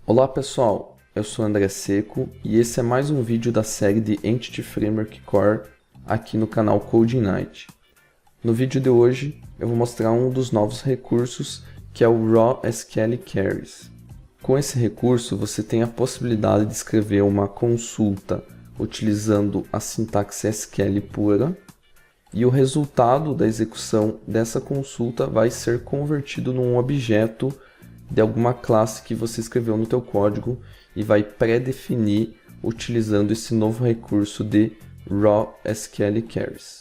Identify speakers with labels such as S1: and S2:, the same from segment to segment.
S1: Olá pessoal, eu sou André Seco e esse é mais um vídeo da série de Entity Framework Core aqui no canal Coding Night. No vídeo de hoje eu vou mostrar um dos novos recursos que é o Raw SQL Queries. Com esse recurso você tem a possibilidade de escrever uma consulta utilizando a sintaxe SQL pura e o resultado da execução dessa consulta vai ser convertido num objeto de alguma classe que você escreveu no teu código e vai pré-definir utilizando esse novo recurso de Raw SQL Queries.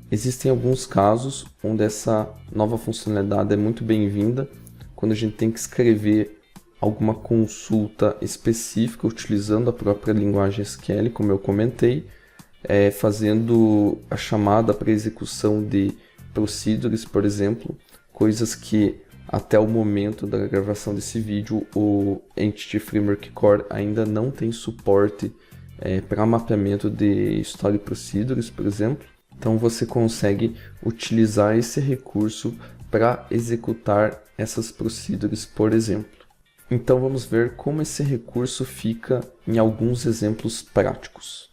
S1: Existem alguns casos onde essa nova funcionalidade é muito bem-vinda, quando a gente tem que escrever alguma consulta específica utilizando a própria linguagem SQL, como eu comentei, fazendo a chamada para execução de procedures, por exemplo, coisas que até o momento da gravação desse vídeo o Entity Framework Core ainda não tem suporte para mapeamento de Story Procedures, por exemplo. Então você consegue utilizar esse recurso para executar essas procedures, por exemplo. Então vamos ver como esse recurso fica em alguns exemplos práticos.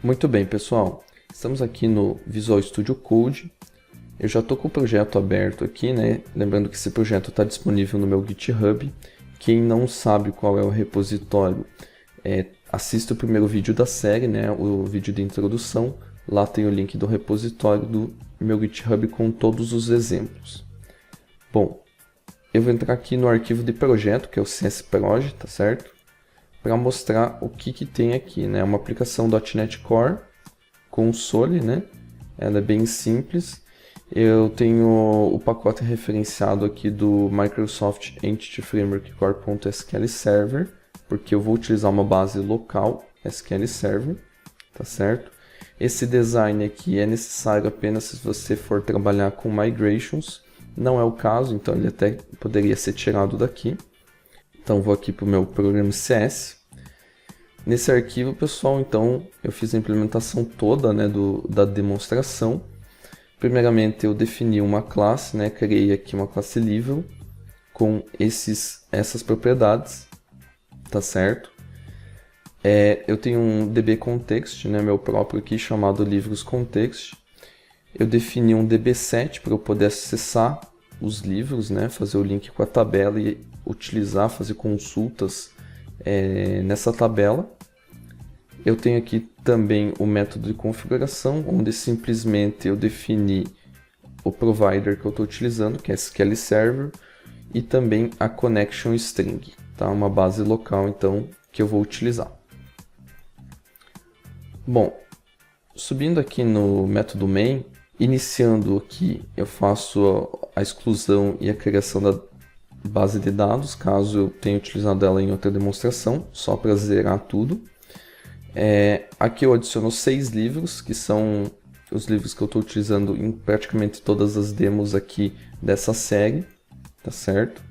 S1: Muito bem, pessoal. Estamos aqui no Visual Studio Code. Eu já estou com o projeto aberto aqui, né? Lembrando que esse projeto está disponível no meu GitHub. Quem não sabe qual é o repositório, assista o primeiro vídeo da série, né? O vídeo de introdução. Lá tem o link do repositório do meu GitHub com todos os exemplos. Bom, eu vou entrar aqui no arquivo de projeto, que é o csproj, tá certo? Para mostrar o que tem aqui, né? Uma aplicação .NET Core Console, né? Ela é bem simples. Eu tenho o pacote referenciado aqui do Microsoft Entity Framework Core.SQL Server, porque eu vou utilizar uma base local SQL Server, tá certo? Esse design aqui é necessário apenas se você for trabalhar com migrations, não é o caso, então ele até poderia ser tirado daqui. Então vou aqui para o meu programa CS. Nesse arquivo, pessoal, então eu fiz a implementação toda, né, da demonstração. Primeiramente eu defini uma classe, né, criei aqui uma classe Level com essas propriedades, tá certo? Eu tenho um dbContext, né, meu próprio aqui chamado livros_context. Eu defini um dbset para eu poder acessar os livros, né, fazer o link com a tabela e fazer consultas nessa tabela. Eu tenho aqui também o método de configuração, onde simplesmente eu defini o provider que eu estou utilizando, que é SQL Server, e também a connection string, tá? Uma base local então que eu vou utilizar. Bom, subindo aqui no método main, iniciando aqui eu faço a exclusão e a criação da base de dados, caso eu tenha utilizado ela em outra demonstração, só para zerar tudo. Aqui eu adiciono 6 livros, que são os livros que eu estou utilizando em praticamente todas as demos aqui dessa série, tá certo?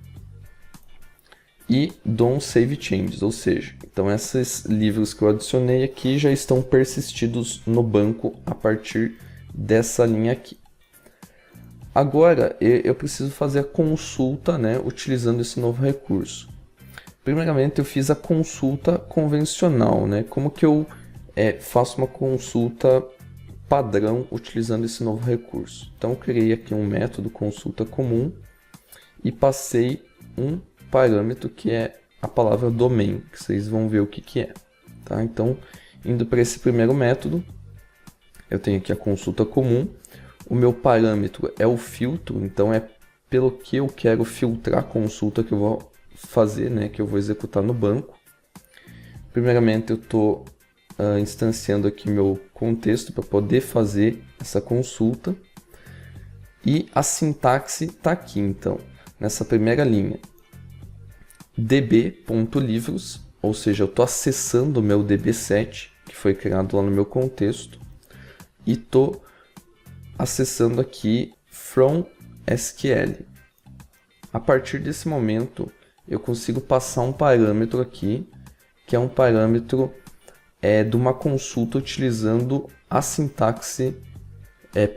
S1: E dou um save changes, ou seja, então esses livros que eu adicionei aqui já estão persistidos no banco a partir dessa linha aqui. Agora eu preciso fazer a consulta, né, utilizando esse novo recurso. Primeiramente eu fiz a consulta convencional, né? Como que eu faço uma consulta padrão utilizando esse novo recurso? Então eu criei aqui um método consulta comum e passei um parâmetro que é a palavra domain, que vocês vão ver o que é. Tá? Então, indo para esse primeiro método, eu tenho aqui a consulta comum. O meu parâmetro é o filtro, então é pelo que eu quero filtrar a consulta que eu vou fazer, né, que eu vou executar no banco. Primeiramente eu estou instanciando aqui meu contexto para poder fazer essa consulta. E a sintaxe está aqui, então, nessa primeira linha. db.livros, ou seja, eu estou acessando o meu dbset, que foi criado lá no meu contexto, e estou acessando aqui from SQL. A partir desse momento, eu consigo passar um parâmetro aqui, que é um parâmetro de uma consulta utilizando a sintaxe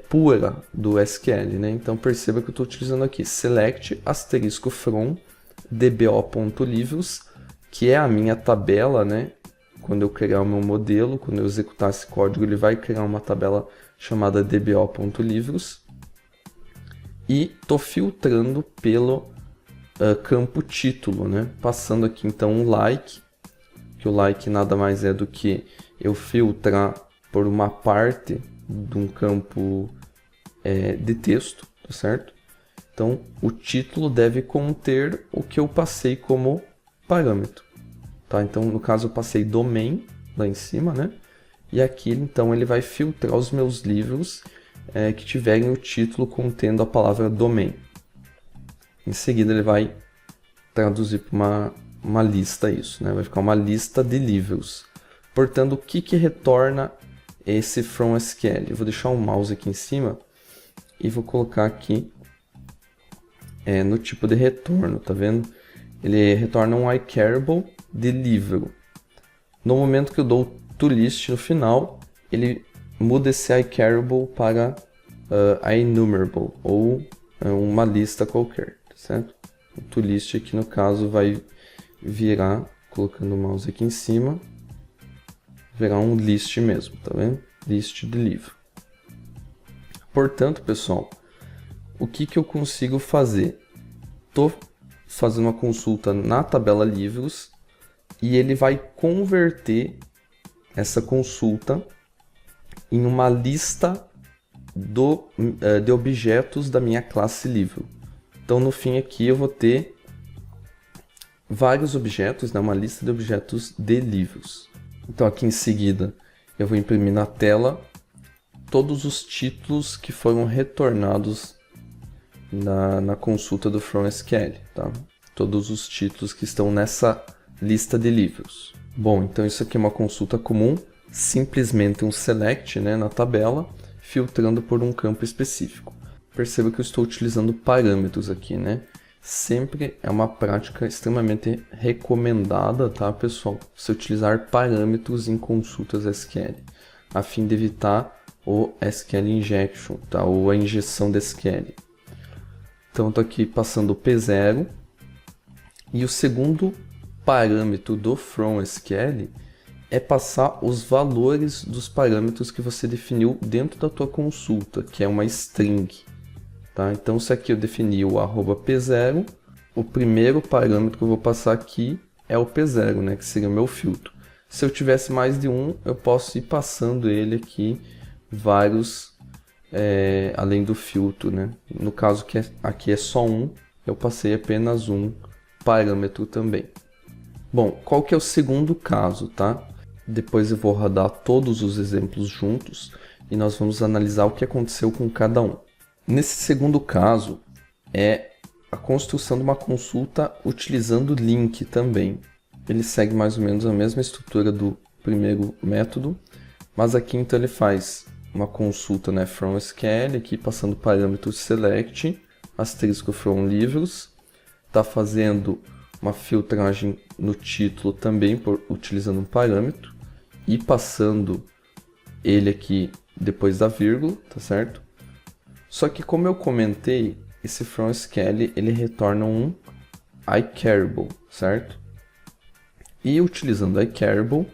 S1: pura do SQL, né? Então perceba que eu estou utilizando aqui select asterisco from dbo.livros, que é a minha tabela, né? Quando eu criar o meu modelo, quando eu executar esse código, ele vai criar uma tabela chamada dbo.livros. E estou filtrando pelo campo título, né? Passando aqui então um like, que o like nada mais é do que eu filtrar por uma parte de um campo de texto, tá certo? Então, o título deve conter o que eu passei como parâmetro, tá? Então, no caso, eu passei domain lá em cima, né? E aqui, então, ele vai filtrar os meus livros que tiverem o título contendo a palavra domain. Em seguida, ele vai traduzir para uma lista isso, né? Vai ficar uma lista de livros. Portanto, o que retorna esse from SQL? Eu vou deixar o mouse aqui em cima e vou colocar aqui no tipo de retorno, tá vendo? Ele retorna um iCarable de livro. No momento que eu dou toList no final, ele muda esse iCarable para iEnumerable, ou uma lista qualquer, tá certo? O toList aqui no caso vai virar, colocando o mouse aqui em cima, virar um list mesmo, tá vendo? List de livro. Portanto, pessoal, o que eu consigo fazer? Estou fazendo uma consulta na tabela livros e ele vai converter essa consulta em uma lista de objetos da minha classe livro. Então, no fim aqui eu vou ter vários objetos, né? Uma lista de objetos de livros. Então, aqui em seguida, eu vou imprimir na tela todos os títulos que foram retornados na consulta do from SQL, tá? Todos os títulos que estão nessa lista de livros. Bom, então isso aqui é uma consulta comum, simplesmente um select, né, na tabela, filtrando por um campo específico. Perceba que eu estou utilizando parâmetros aqui, né? Sempre é uma prática extremamente recomendada, tá, pessoal? Você utilizar parâmetros em consultas SQL, a fim de evitar o SQL injection, tá? Ou a injeção de SQL. Então, estou aqui passando o P0. E o segundo parâmetro do from SQL é passar os valores dos parâmetros que você definiu dentro da tua consulta, que é uma string. Tá? Então, se aqui eu defini o @p0, o primeiro parâmetro que eu vou passar aqui é o p0, né, que seria o meu filtro. Se eu tivesse mais de um, eu posso ir passando ele aqui, vários, além do filtro, né? No caso que aqui é só um, eu passei apenas um parâmetro também. Bom, qual que é o segundo caso, tá? Depois eu vou rodar todos os exemplos juntos e nós vamos analisar o que aconteceu com cada um. Nesse segundo caso, é a construção de uma consulta utilizando link também. Ele segue mais ou menos a mesma estrutura do primeiro método, mas aqui então ele faz uma consulta, né, from SQL, aqui passando o parâmetro select, asterisco from livros, está fazendo uma filtragem no título também utilizando um parâmetro e passando ele aqui depois da vírgula, tá certo? Só que como eu comentei, esse from SQL ele retorna um iCarable, certo? E utilizando iCarable,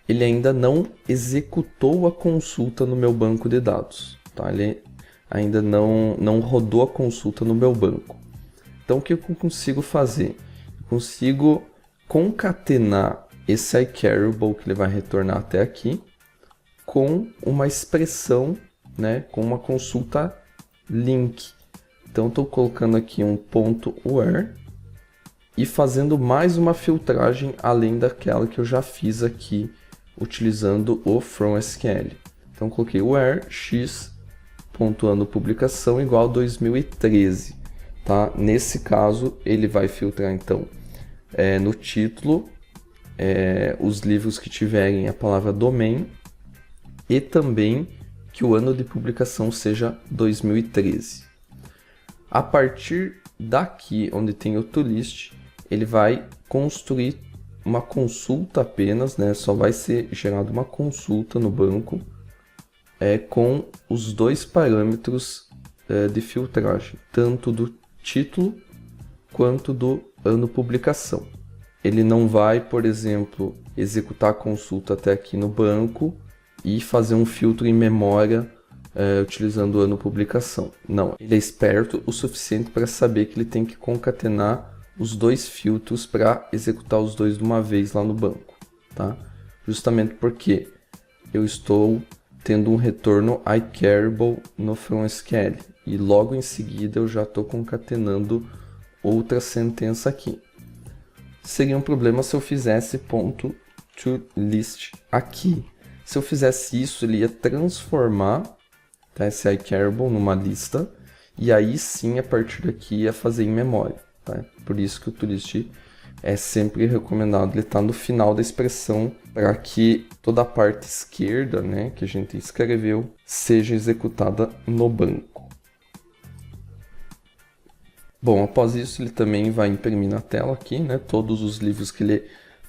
S1: ele ainda não executou a consulta no meu banco de dados, tá? Ele ainda não rodou a consulta no meu banco. Então o que eu consigo fazer? Eu consigo concatenar esse iCarable que ele vai retornar até aqui com uma expressão, né, com uma consulta link. Então estou colocando aqui um ponto where e fazendo mais uma filtragem além daquela que eu já fiz aqui utilizando o from SQL. Então coloquei where x pontuando publicação igual a 2013. Tá? Nesse caso ele vai filtrar então no título os livros que tiverem a palavra domain e também que o ano de publicação seja 2013. A partir daqui, onde tem o toList, ele vai construir uma consulta apenas, né? Só vai ser gerada uma consulta no banco com os dois parâmetros de filtragem, tanto do título quanto do ano publicação. Ele não vai, por exemplo, executar a consulta até aqui no banco e fazer um filtro em memória utilizando o ano publicação. Não, ele é esperto o suficiente para saber que ele tem que concatenar os dois filtros para executar os dois de uma vez lá no banco, tá? Justamente porque eu estou tendo um retorno iCareable no FromSQL e logo em seguida eu já estou concatenando outra sentença aqui. Seria um problema se eu fizesse .toList aqui. Se eu fizesse isso, ele ia transformar, tá, esse iCareable numa lista e aí sim a partir daqui ia fazer em memória. Tá? Por isso que o toList é sempre recomendado ele estar no final da expressão para que toda a parte esquerda, né, que a gente escreveu seja executada no banco. Bom, após isso ele também vai imprimir na tela aqui, né, todos os livros que ele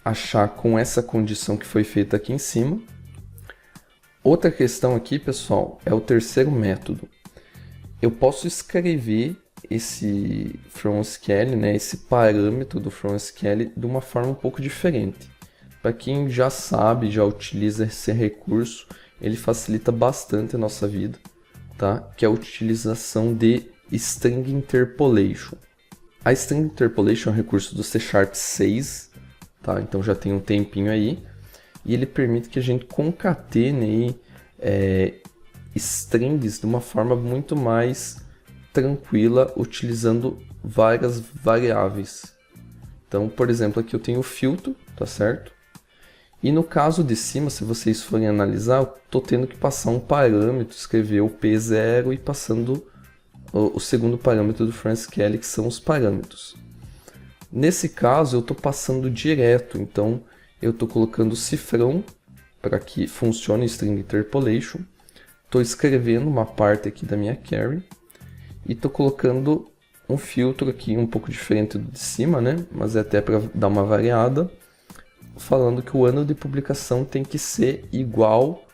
S1: achar com essa condição que foi feita aqui em cima. Outra questão aqui, pessoal, é o terceiro método. Eu posso escrever esse FromSQL, né, esse parâmetro do FromSQL de uma forma um pouco diferente. Para quem já sabe, já utiliza esse recurso, ele facilita bastante a nossa vida, tá? Que é a utilização de String Interpolation. A String Interpolation é um recurso do C# 6, tá? Então já tem um tempinho aí, e ele permite que a gente concatene strings de uma forma muito mais tranquila, utilizando várias variáveis. Então, por exemplo, aqui eu tenho o filtro, tá certo? E no caso de cima, se vocês forem analisar, eu estou tendo que passar um parâmetro, escrever o P0 e passando o segundo parâmetro do FromSQL, que são os parâmetros. Nesse caso, eu estou passando direto, então eu estou colocando cifrão para que funcione o String Interpolation. Estou escrevendo uma parte aqui da minha query e estou colocando um filtro aqui um pouco diferente do de cima, né? Mas é até para dar uma variada, falando que o ano de publicação tem que ser igual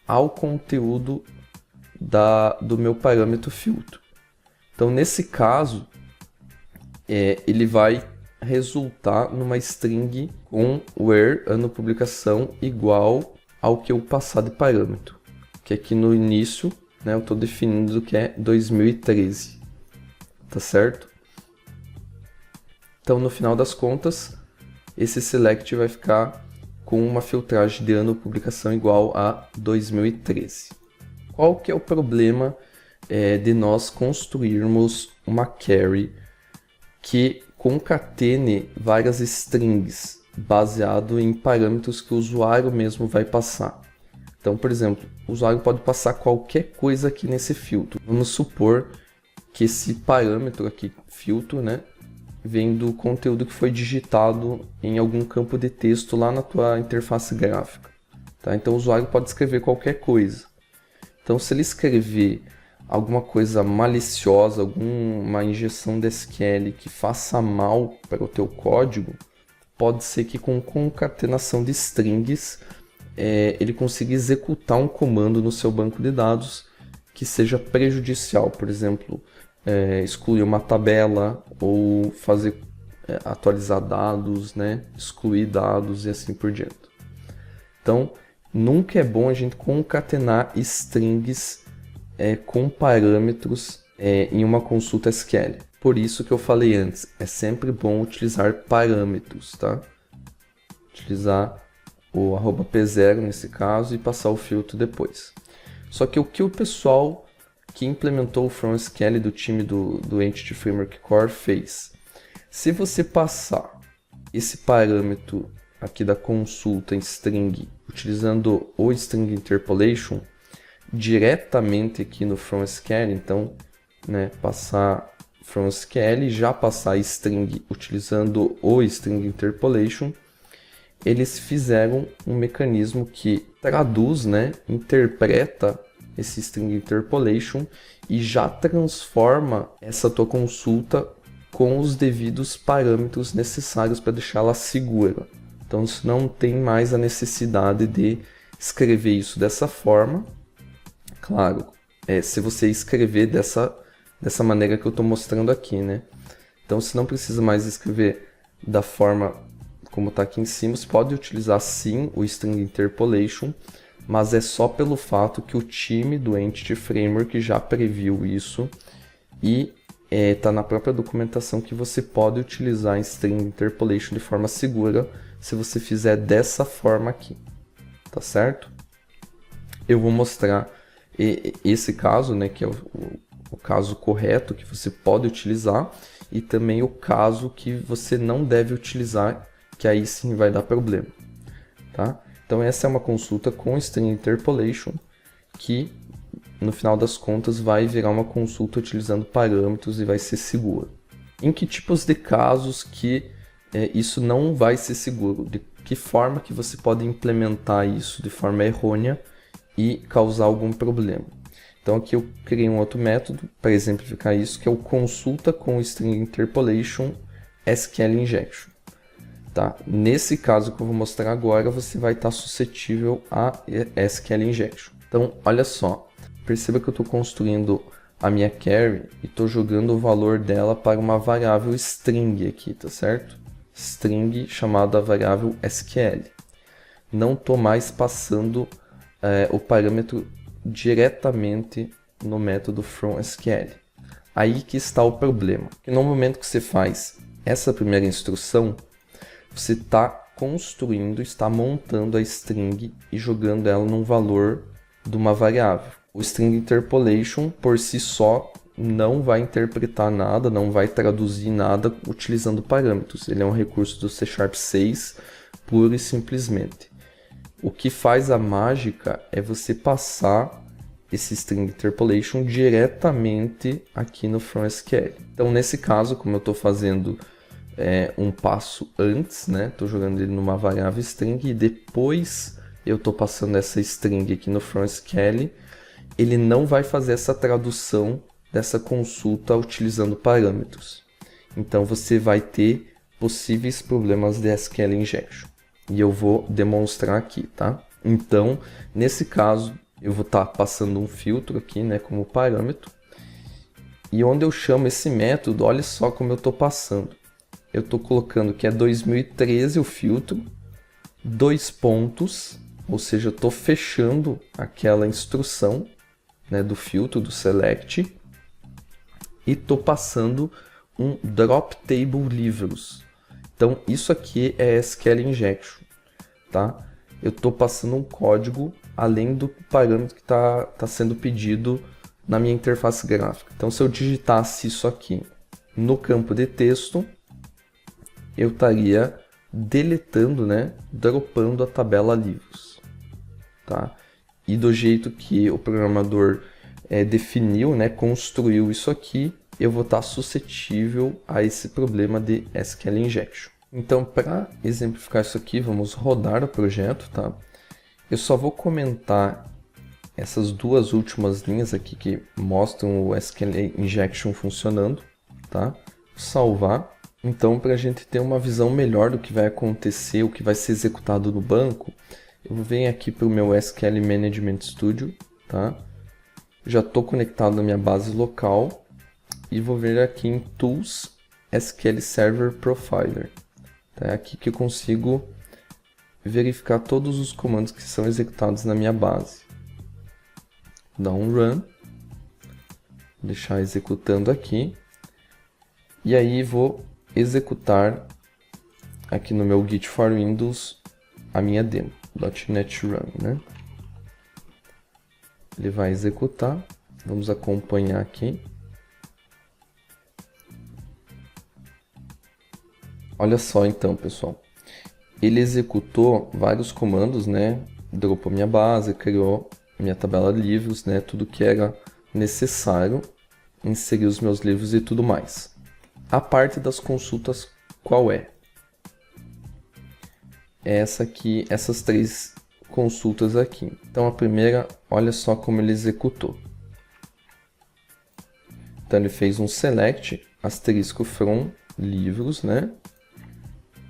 S1: ao conteúdo do meu parâmetro filtro. Então, nesse caso, ele vai resultar numa string com where ano publicação igual ao que eu passar de parâmetro, que aqui no início, né, eu estou definindo que é 2013, tá certo? Então, no final das contas, esse select vai ficar com uma filtragem de ano publicação igual a 2013. Qual que é o problema de nós construirmos uma query que concatene várias strings baseado em parâmetros que o usuário mesmo vai passar? Então, por exemplo, o usuário pode passar qualquer coisa aqui nesse filtro. Vamos supor que esse parâmetro aqui, filtro, né, vem do conteúdo que foi digitado em algum campo de texto lá na tua interface gráfica. Tá? Então, o usuário pode escrever qualquer coisa. Então, se ele escrever alguma coisa maliciosa, alguma injeção de SQL que faça mal para o teu código, pode ser que com concatenação de strings ele consiga executar um comando no seu banco de dados que seja prejudicial, por exemplo, excluir uma tabela ou fazer atualizar dados, né? Excluir dados e assim por diante. Então, nunca é bom a gente concatenar strings com parâmetros em uma consulta SQL. Por isso que eu falei antes, é sempre bom utilizar parâmetros, tá? Utilizar o @p0 nesse caso e passar o filtro depois. Só que o que o pessoal que implementou o FromSQL do time do Entity Framework Core fez? Se você passar esse parâmetro aqui da consulta em string, utilizando o String Interpolation, diretamente aqui no FromSQL, então, né, passar FromSQL e já passar string utilizando o String Interpolation, eles fizeram um mecanismo que traduz, né, interpreta esse String Interpolation e já transforma essa tua consulta com os devidos parâmetros necessários para deixá-la segura. Então, você não tem mais a necessidade de escrever isso dessa forma claro, se você escrever dessa maneira que eu estou mostrando aqui, né? Então, se não precisa mais escrever da forma como está aqui em cima, você pode utilizar sim o String Interpolation, mas é só pelo fato que o time do Entity Framework já previu isso e está na própria documentação que você pode utilizar String Interpolation de forma segura se você fizer dessa forma aqui, tá certo? Eu vou mostrar esse caso, né, que é o caso correto que você pode utilizar e também o caso que você não deve utilizar, que aí sim vai dar problema, tá? Então essa é uma consulta com String Interpolation que no final das contas vai virar uma consulta utilizando parâmetros e vai ser seguro. Em que tipos de casos que isso não vai ser seguro? De que forma que você pode implementar isso de forma errônea e causar algum problema? Então aqui eu criei um outro método para exemplificar isso, que é o consulta com String Interpolation SQL Injection. Tá? Nesse caso que eu vou mostrar agora, você vai estar suscetível a SQL Injection. Então, olha só, perceba que eu estou construindo a minha carry e estou jogando o valor dela para uma variável string aqui, tá certo? String chamada variável SQL. Não estou mais passando o parâmetro diretamente no método fromSQL. Aí que está o problema. Que no momento que você faz essa primeira instrução, você está construindo, está montando a string e jogando ela num valor de uma variável. O String Interpolation, por si só, não vai interpretar nada, não vai traduzir nada utilizando parâmetros. Ele é um recurso do C# 6, puro e simplesmente. O que faz a mágica é você passar esse String Interpolation diretamente aqui no fromSQL. Então, nesse caso, como eu estou fazendo um passo antes, né? Estou jogando ele numa variável string e depois eu estou passando essa string aqui no fromSQL, ele não vai fazer essa tradução dessa consulta utilizando parâmetros. Então você vai ter possíveis problemas de SQL Injection. E eu vou demonstrar aqui, tá? Então, nesse caso, eu vou estar passando um filtro aqui, né, como parâmetro. E onde eu chamo esse método, olha só como eu estou passando. Eu estou colocando que é 2013 o filtro, 2 pontos, ou seja, eu estou fechando aquela instrução, né, do filtro, do select, e estou passando um drop table livros. Então, isso aqui é SQL Injection, tá? Eu estou passando um código além do parâmetro que está sendo pedido na minha interface gráfica. Então, se eu digitasse isso aqui no campo de texto, eu estaria deletando, né, dropando a tabela livros, tá? E do jeito que o programador definiu, né, construiu isso aqui, eu vou estar suscetível a esse problema de SQL Injection. Então, para exemplificar isso aqui, vamos rodar o projeto, tá? Eu só vou comentar essas duas últimas linhas aqui que mostram o SQL Injection funcionando, tá? Salvar. Então, para a gente ter uma visão melhor do que vai acontecer, o que vai ser executado no banco, eu venho aqui para o meu SQL Management Studio, tá? Já estou conectado na minha base local e vou vir aqui em Tools, SQL Server Profiler. É aqui que eu consigo verificar todos os comandos que são executados na minha base. Dá um Run, deixar executando aqui, e aí vou executar aqui no meu Git for Windows a minha demo, .NET Run, né? Ele vai executar, vamos acompanhar aqui. Olha só então, pessoal, ele executou vários comandos, né? Dropou minha base, criou minha tabela de livros, né? Tudo que era necessário, inseriu os meus livros e tudo mais. A parte das consultas, qual é? É essa aqui, essas três consultas aqui. Então a primeira, olha só como ele executou. Então ele fez um select, asterisco from, livros, né?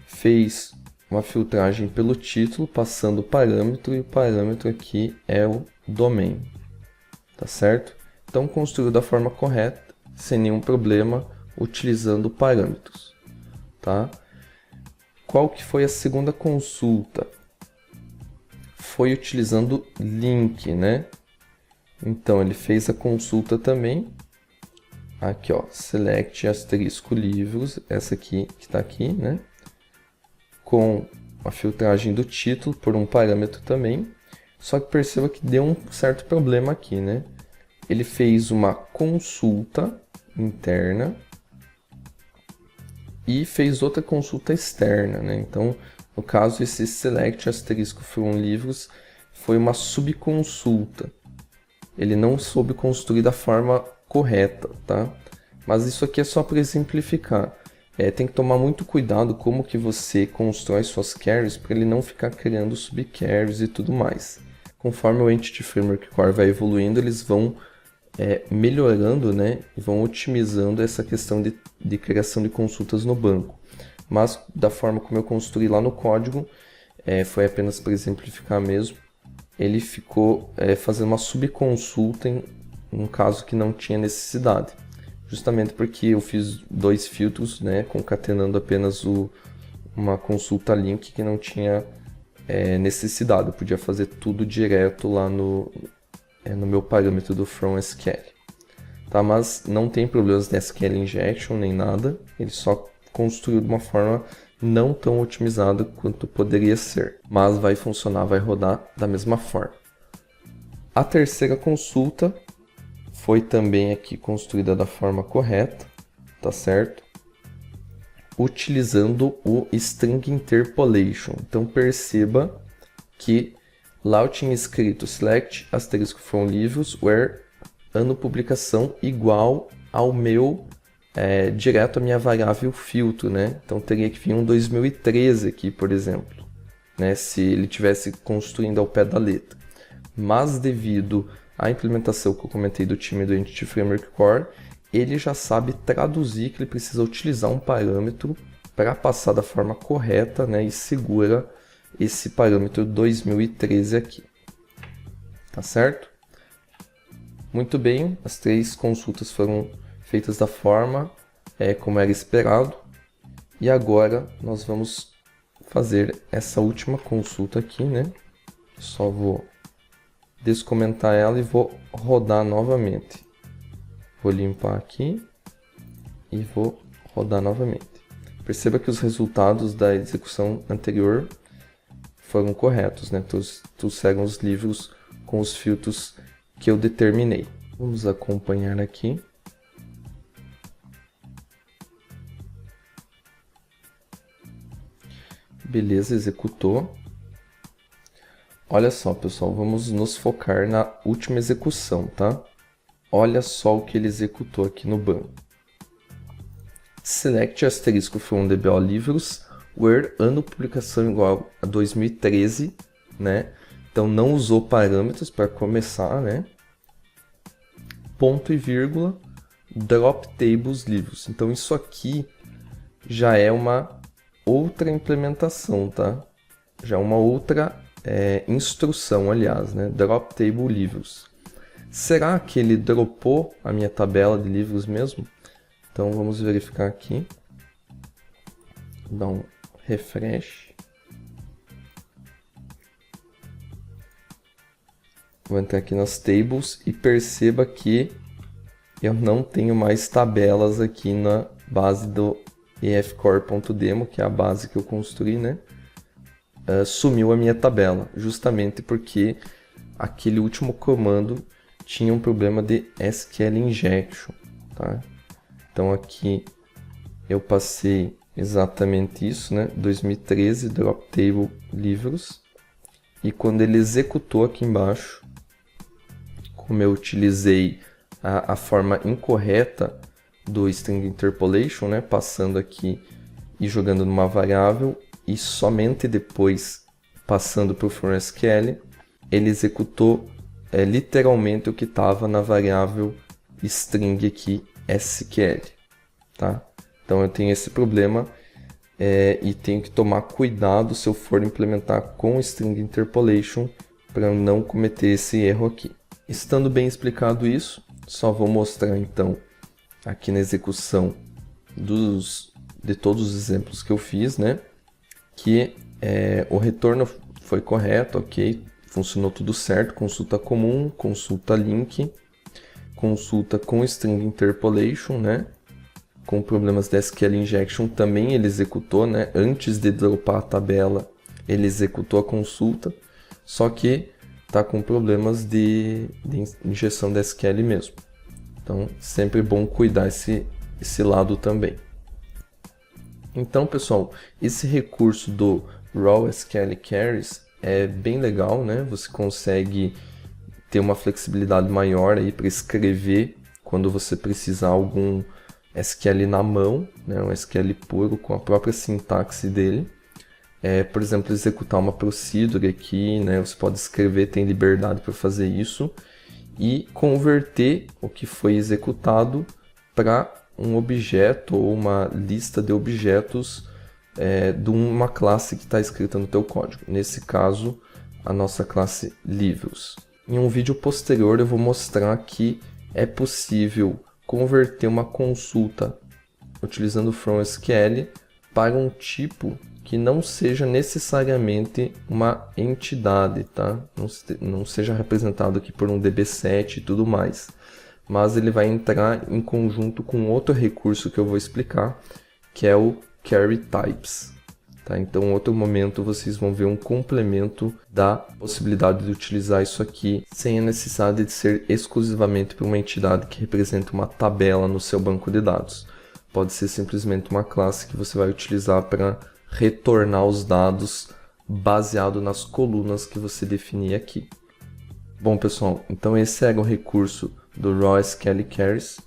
S1: Fez uma filtragem pelo título, passando o parâmetro, e o parâmetro aqui é o domain. tá certo? Então construiu da forma correta, sem nenhum problema, utilizando parâmetros, tá? Qual que foi a segunda consulta? Foi utilizando link, né? Então ele fez a consulta também. Aqui, ó, select asterisco livros, essa aqui que está aqui, né? Com a filtragem do título por um parâmetro também. Só que perceba que deu um certo problema aqui, né? Ele fez uma consulta interna e fez outra consulta externa, né? Então, no caso, esse select asterisco from livros foi uma subconsulta. Ele não soube construir da forma correta, tá? Mas isso aqui é só para exemplificar. Tem que tomar muito cuidado como que você constrói suas carries para ele não ficar criando subcarries e tudo mais. Conforme o Entity Framework Core vai evoluindo, eles vão melhorando, né? E vão otimizando essa questão de criação de consultas no banco. Mas da forma como eu construí lá no código, foi apenas para exemplificar mesmo. Ele ficou fazendo uma subconsulta em um caso que não tinha necessidade. Justamente porque eu fiz 2 filtros, né, concatenando apenas uma consulta link que não tinha necessidade. Eu podia fazer tudo direto lá no meu parâmetro do FromSQL. Tá? Mas não tem problemas de SQL injection nem nada. Ele só construiu de uma forma não tão otimizado quanto poderia ser, mas vai funcionar, vai rodar da mesma forma. A terceira consulta foi também aqui construída da forma correta, tá certo? Utilizando o String Interpolation. Então perceba que lá eu tinha escrito select asterisco from livros where ano publicação igual ao meu direto a minha variável filtro, né? Então teria que vir um 2013 aqui, por exemplo, né? Se ele tivesse construindo ao pé da letra. Mas devido à implementação que eu comentei do time do Entity Framework Core, ele já sabe traduzir que ele precisa utilizar um parâmetro para passar da forma correta, né? E segura esse parâmetro 2013 aqui. Tá certo? Muito bem, as 3 consultas foram feitas da forma como era esperado. E agora nós vamos fazer essa última consulta aqui, né? Só vou descomentar ela e vou rodar novamente. Vou limpar aqui e vou rodar novamente. Perceba que os resultados da execução anterior foram corretos, né? Trouxeram os livros com os filtros que eu determinei. Vamos acompanhar aqui. Beleza, executou. Olha só, pessoal, vamos nos focar na última execução, tá? Olha só o que ele executou aqui no banco. Select asterisco from DBO livros where ano publicação igual a 2013, né? Então não usou parâmetros para começar, né? Ponto e vírgula, drop tables livros. Então isso aqui já é uma outra implementação, tá? Já é uma outra instrução, aliás, né? Drop table livros. Será que ele dropou a minha tabela de livros mesmo? Então vamos verificar aqui. Vou dar um refresh. Vou entrar aqui nas tables e perceba que eu não tenho mais tabelas aqui na base do efcore.demo, que é a base que eu construí, né? Sumiu a minha tabela, justamente porque aquele último comando tinha um problema de SQL injection, tá? Então aqui eu passei exatamente isso, né? 2013 drop table livros, e quando ele executou aqui embaixo, como eu utilizei a forma incorreta do string interpolation, né? Passando aqui e jogando numa variável, e somente depois passando para o FromSQL, ele executou literalmente o que estava na variável string aqui SQL, tá? Então eu tenho esse problema e tenho que tomar cuidado se eu for implementar com string interpolation para não cometer esse erro aqui. Estando bem explicado isso, só vou mostrar então aqui na execução de todos os exemplos que eu fiz, né? Que o retorno foi correto, ok? Funcionou tudo certo, consulta comum, consulta link, consulta com string interpolation, né? Com problemas de SQL injection também ele executou, né? Antes de dropar a tabela, ele executou a consulta, só que está com problemas de injeção de SQL mesmo. Então, sempre bom cuidar esse lado também. Então, pessoal, esse recurso do Raw SQL Queries é bem legal, né? Você consegue ter uma flexibilidade maior aí para escrever quando você precisar algum SQL na mão, né? Um SQL puro com a própria sintaxe dele. Por exemplo, executar uma procedure aqui, né? Você pode escrever, tem liberdade para fazer isso e converter o que foi executado para um objeto ou uma lista de objetos de uma classe que está escrita no teu código. Nesse caso, a nossa classe Levels. Em um vídeo posterior eu vou mostrar que é possível converter uma consulta utilizando From SQL para um tipo que não seja necessariamente uma entidade, tá? Não seja representado aqui por um DB7 e tudo mais. Mas ele vai entrar em conjunto com outro recurso que eu vou explicar, que é o Query Types. Tá? Então, em outro momento, vocês vão ver um complemento da possibilidade de utilizar isso aqui sem a necessidade de ser exclusivamente para uma entidade que representa uma tabela no seu banco de dados. Pode ser simplesmente uma classe que você vai utilizar para retornar os dados baseado nas colunas que você definir aqui. Bom, pessoal, então esse era o recurso do Raw SQL Queries.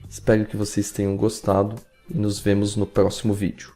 S1: Espero que vocês tenham gostado e nos vemos no próximo vídeo.